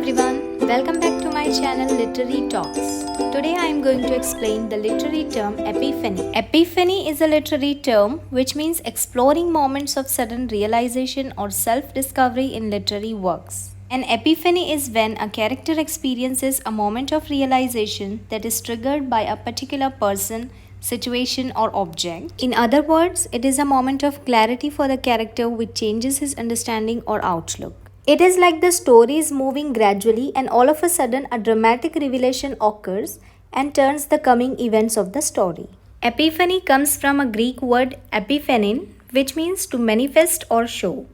everyone, welcome back to my channel Literary Talks. Today I am going to explain the literary term epiphany. Epiphany is a literary term which means exploring moments of sudden realization or self-discovery in literary works. An epiphany is when a character experiences a moment of realization that is triggered by a particular person, situation, or object. In other words, it is a moment of clarity for the character which changes his understanding or outlook. It is like the story is moving gradually and all of a sudden a dramatic revelation occurs and turns the coming events of the story. Epiphany comes from a Greek word epiphanin, which means to manifest or show.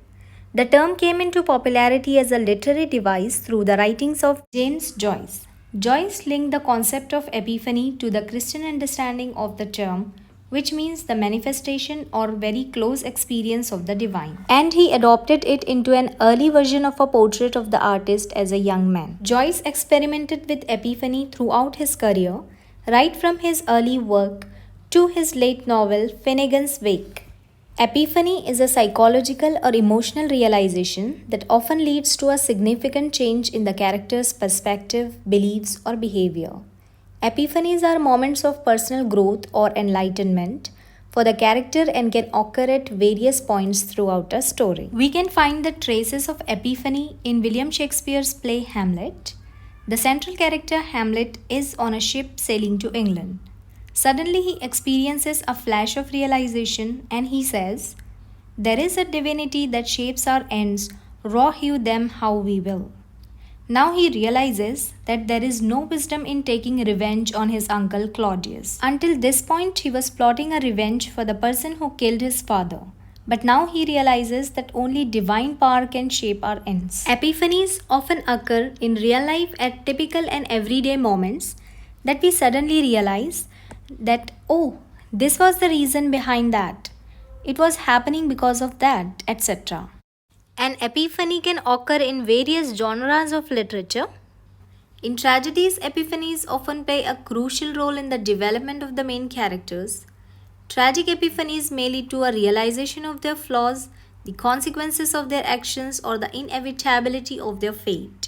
The term came into popularity as a literary device through the writings of James Joyce. Joyce linked the concept of epiphany to the Christian understanding of the term, which means the manifestation or very close experience of the divine. And he adopted it into an early version of a portrait of the artist as a young man. Joyce experimented with epiphany throughout his career, right from his early work to his late novel Finnegan's Wake. Epiphany is a psychological or emotional realization that often leads to a significant change in the character's perspective, beliefs, or behavior. Epiphanies are moments of personal growth or enlightenment for the character and can occur at various points throughout a story. We can find the traces of epiphany in William Shakespeare's play Hamlet. The central character Hamlet is on a ship sailing to England. Suddenly he experiences a flash of realization and he says, "There is a divinity that shapes our ends, raw hew them how we will." Now he realizes that there is no wisdom in taking revenge on his uncle Claudius. Until this point, he was plotting a revenge for the person who killed his father. But now he realizes that only divine power can shape our ends. Epiphanies often occur in real life at typical and everyday moments that we suddenly realize that, oh, this was the reason behind that. It was happening because of that, etc. An epiphany can occur in various genres of literature. In tragedies, epiphanies often play a crucial role in the development of the main characters. Tragic epiphanies may lead to a realization of their flaws, the consequences of their actions, or the inevitability of their fate.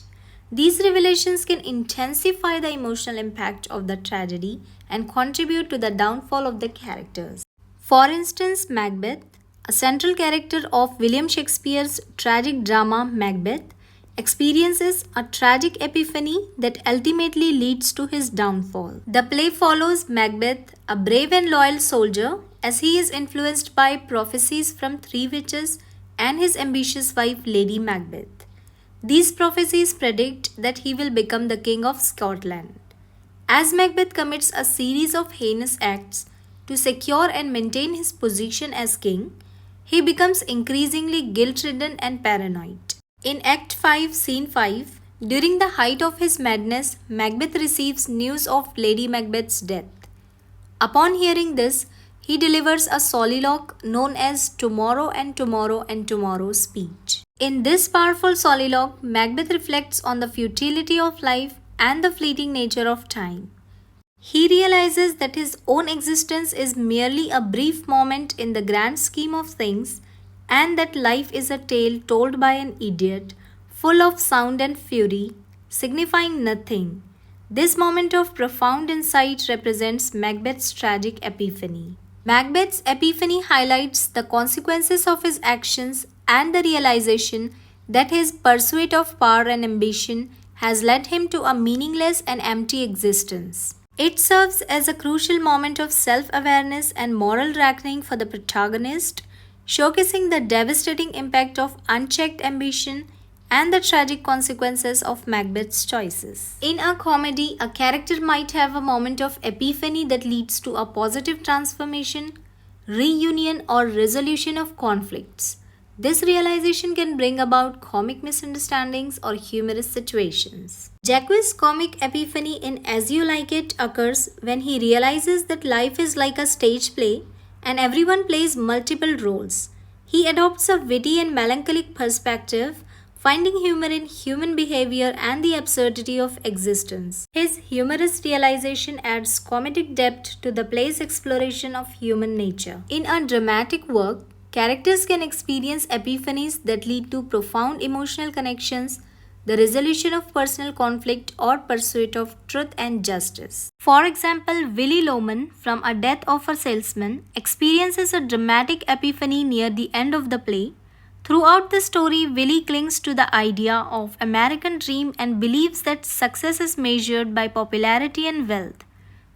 These revelations can intensify the emotional impact of the tragedy and contribute to the downfall of the characters. For instance, Macbeth, a central character of William Shakespeare's tragic drama Macbeth, experiences a tragic epiphany that ultimately leads to his downfall. The play follows Macbeth, a brave and loyal soldier, as he is influenced by prophecies from three witches and his ambitious wife Lady Macbeth. These prophecies predict that he will become the King of Scotland. As Macbeth commits a series of heinous acts to secure and maintain his position as king, he becomes increasingly guilt-ridden and paranoid. In Act 5, Scene 5, during the height of his madness, Macbeth receives news of Lady Macbeth's death. Upon hearing this, he delivers a soliloquy known as Tomorrow and Tomorrow and Tomorrow speech. In this powerful soliloquy, Macbeth reflects on the futility of life and the fleeting nature of time. He realizes that his own existence is merely a brief moment in the grand scheme of things and that life is a tale told by an idiot, full of sound and fury, signifying nothing. This moment of profound insight represents Macbeth's tragic epiphany. Macbeth's epiphany highlights the consequences of his actions and the realization that his pursuit of power and ambition has led him to a meaningless and empty existence. It serves as a crucial moment of self-awareness and moral reckoning for the protagonist, showcasing the devastating impact of unchecked ambition and the tragic consequences of Macbeth's choices. In a comedy, a character might have a moment of epiphany that leads to a positive transformation, reunion, or resolution of conflicts. This realization can bring about comic misunderstandings or humorous situations. Jacques' comic epiphany in As You Like It occurs when he realizes that life is like a stage play and everyone plays multiple roles. He adopts a witty and melancholic perspective, finding humor in human behavior and the absurdity of existence. His humorous realization adds comedic depth to the play's exploration of human nature. In a dramatic work, characters can experience epiphanies that lead to profound emotional connections, the resolution of personal conflict, or pursuit of truth and justice. For example, Willy Loman, from A Death of a Salesman, experiences a dramatic epiphany near the end of the play. Throughout the story, Willy clings to the idea of American dream and believes that success is measured by popularity and wealth.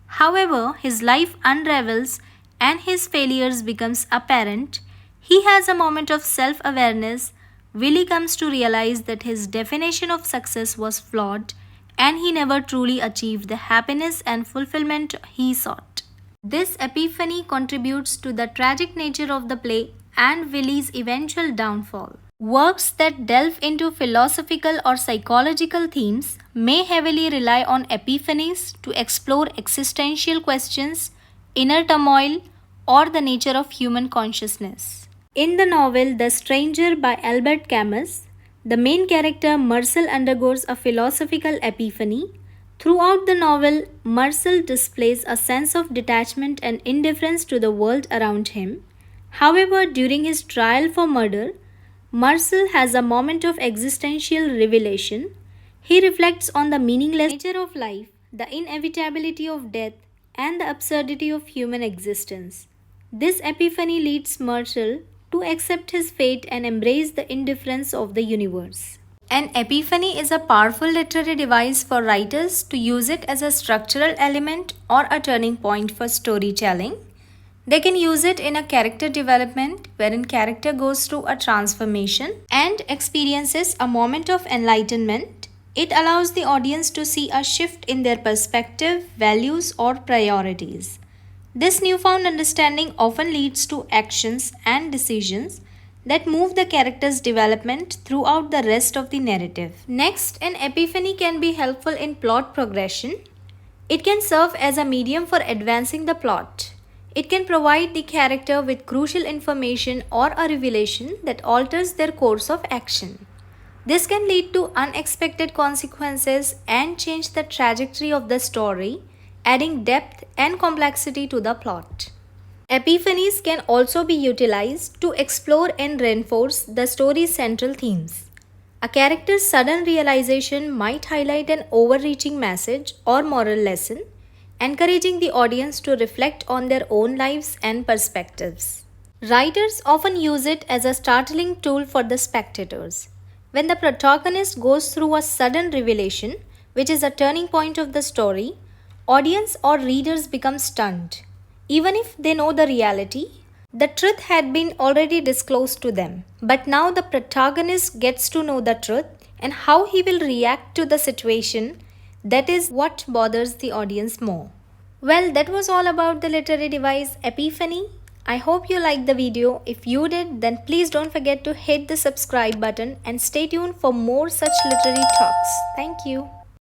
However, his life unravels and his failures becomes apparent. He has a moment of self-awareness. Willy comes to realize that his definition of success was flawed and he never truly achieved the happiness and fulfillment he sought. This epiphany contributes to the tragic nature of the play and Willy's eventual downfall. Works that delve into philosophical or psychological themes may heavily rely on epiphanies to explore existential questions, inner turmoil, or the nature of human consciousness. In the novel The Stranger by Albert Camus, the main character Marcel undergoes a philosophical epiphany. Throughout the novel, Marcel displays a sense of detachment and indifference to the world around him. However, during his trial for murder, Marcel has a moment of existential revelation. He reflects on the meaningless nature of life, the inevitability of death, and the absurdity of human existence. This epiphany leads Marcel to accept his fate and embrace the indifference of the universe. An epiphany is a powerful literary device for writers to use it as a structural element or a turning point for storytelling. They can use it in a character development wherein character goes through a transformation and experiences a moment of enlightenment. It allows the audience to see a shift in their perspective, values, or priorities. This newfound understanding often leads to actions and decisions that move the character's development throughout the rest of the narrative. Next, an epiphany can be helpful in plot progression. It can serve as a medium for advancing the plot. It can provide the character with crucial information or a revelation that alters their course of action. This can lead to unexpected consequences and change the trajectory of the story, adding depth and complexity to the plot. Epiphanies can also be utilized to explore and reinforce the story's central themes. A character's sudden realization might highlight an overreaching message or moral lesson, encouraging the audience to reflect on their own lives and perspectives. Writers often use it as a startling tool for the spectators. When the protagonist goes through a sudden revelation, which is a turning point of the story, audience or readers become stunned. Even if they know the reality, the truth had been already disclosed to them. But now the protagonist gets to know the truth and how he will react to the situation. That is what bothers the audience more. Well, that was all about the literary device Epiphany. I hope you liked the video. If you did, then please don't forget to hit the subscribe button and stay tuned for more such literary talks. Thank you.